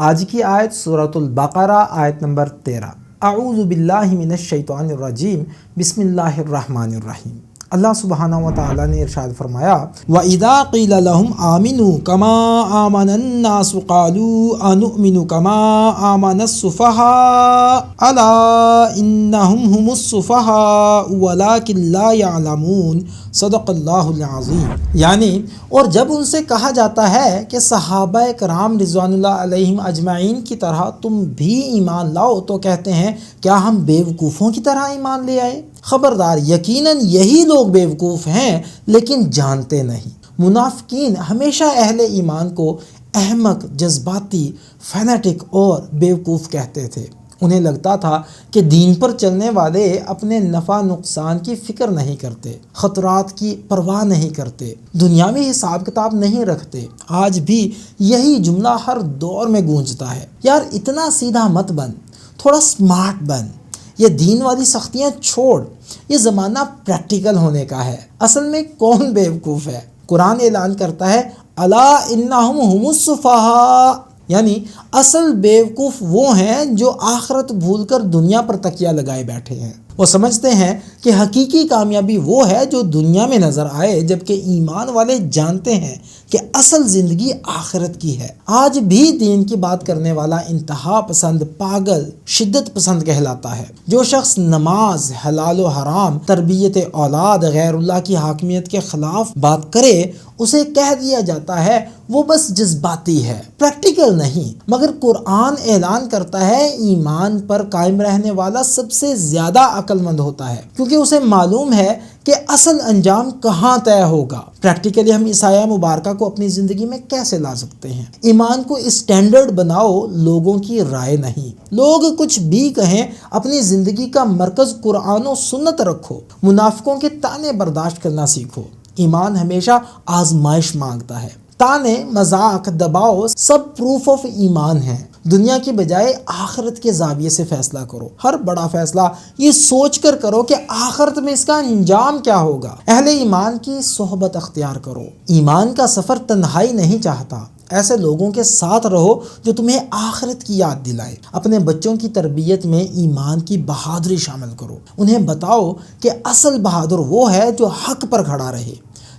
آج کی آیت سورۃ البقرہ آیت نمبر 13۔ اعوذ باللہ من الشیطان الرجیم، بسم اللہ الرحمن الرحیم۔ اللہ سبحانہ و تعالیٰ نے ارشاد فرمایا، وَإِذَا قِيلَ لَهُمْ آمِنُوا كَمَا آمَنَ النَّاسُ قَالُوا أَنُؤْمِنُ كَمَا آمَنَ السُّفَهَاءُ أَلَا إِنَّهُمْ هُمُ السُّفَهَاءُ وَلَكِنْ لَا يَعْلَمُونَ۔ صدق اللہ العظیم۔ یعنی اور جب ان سے کہا جاتا ہے کہ صحابہ کرام رضوان اللہ علیہم اجمعین کی طرح تم بھی ایمان لاؤ، تو کہتے ہیں کیا ہم بیوقوفوں کی طرح ایمان لے آئے؟ خبردار، یقیناً یہی لوگ بیوقوف ہیں لیکن جانتے نہیں۔ منافقین ہمیشہ اہل ایمان کو احمق، جذباتی، فینیٹک اور بیوقوف کہتے تھے۔ انہیں لگتا تھا کہ دین پر چلنے والے اپنے نفع نقصان کی فکر نہیں کرتے، خطرات کی پرواہ نہیں کرتے، دنیاوی حساب کتاب نہیں رکھتے۔ آج بھی یہی جملہ ہر دور میں گونجتا ہے، یار اتنا سیدھا مت بن، تھوڑا سمارٹ بن، یہ دین والی سختیاں چھوڑ، یہ زمانہ پریکٹیکل ہونے کا ہے۔ اصل میں کون بیوقوف ہے؟ قرآن اعلان کرتا ہے، الا انہم ہم السفہاء، یعنی اصل بیوقوف وہ ہیں جو آخرت بھول کر دنیا پر تکیہ لگائے بیٹھے ہیں۔ وہ سمجھتے ہیں کہ حقیقی کامیابی وہ ہے جو دنیا میں نظر آئے، جبکہ ایمان والے جانتے ہیں کہ اصل زندگی آخرت کی ہے۔ آج بھی دین کی بات کرنے والا انتہا پسند، پاگل، شدت پسند کہلاتا ہے۔ جو شخص نماز، حلال و حرام، تربیت اولاد، غیر اللہ کی حاکمیت کے خلاف بات کرے، اسے کہہ دیا جاتا ہے وہ بس جذباتی ہے، پریکٹیکل نہیں۔ مگر قرآن اعلان کرتا ہے ایمان پر قائم رہنے والا سب سے زیادہ عقل مند ہوتا ہے، کیونکہ اسے معلوم ہے کہ اصل انجام کہاں طے ہوگا۔ پریکٹیکلی ہم اس آیہ مبارکہ کو اپنی زندگی میں کیسے لا سکتے ہیں؟ ایمان کو اسٹینڈرڈ بناؤ، لوگوں کی رائے نہیں۔ لوگ کچھ بھی کہیں، اپنی زندگی کا مرکز قرآن و سنت رکھو۔ منافقوں کے طعنے برداشت کرنا سیکھو۔ ایمان ہمیشہ آزمائش مانگتا ہے۔ تانے، مذاق، دباؤ سب پروف آف ایمان ہیں۔ دنیا کی بجائے آخرت کے زاویے سے فیصلہ کرو۔ ہر بڑا فیصلہ یہ سوچ کر کرو کہ آخرت میں اس کا انجام کیا ہوگا۔ اہل ایمان کی صحبت اختیار کرو۔ ایمان کا سفر تنہائی نہیں چاہتا۔ ایسے لوگوں کے ساتھ رہو جو تمہیں آخرت کی یاد دلائے۔ اپنے بچوں کی تربیت میں ایمان کی بہادری شامل کرو۔ انہیں بتاؤ کہ اصل بہادر وہ ہے جو حق پر کھڑا رہے،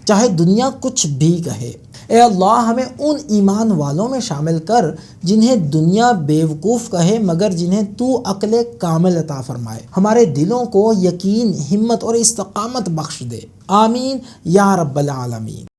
چاہے دنیا کچھ بھی کہے۔ اے اللہ، ہمیں ان ایمان والوں میں شامل کر جنہیں دنیا بیوقوف کہے مگر جنہیں تو عقل کامل عطا فرمائے۔ ہمارے دلوں کو یقین، ہمت اور استقامت بخش دے۔ آمین یا رب العالمین۔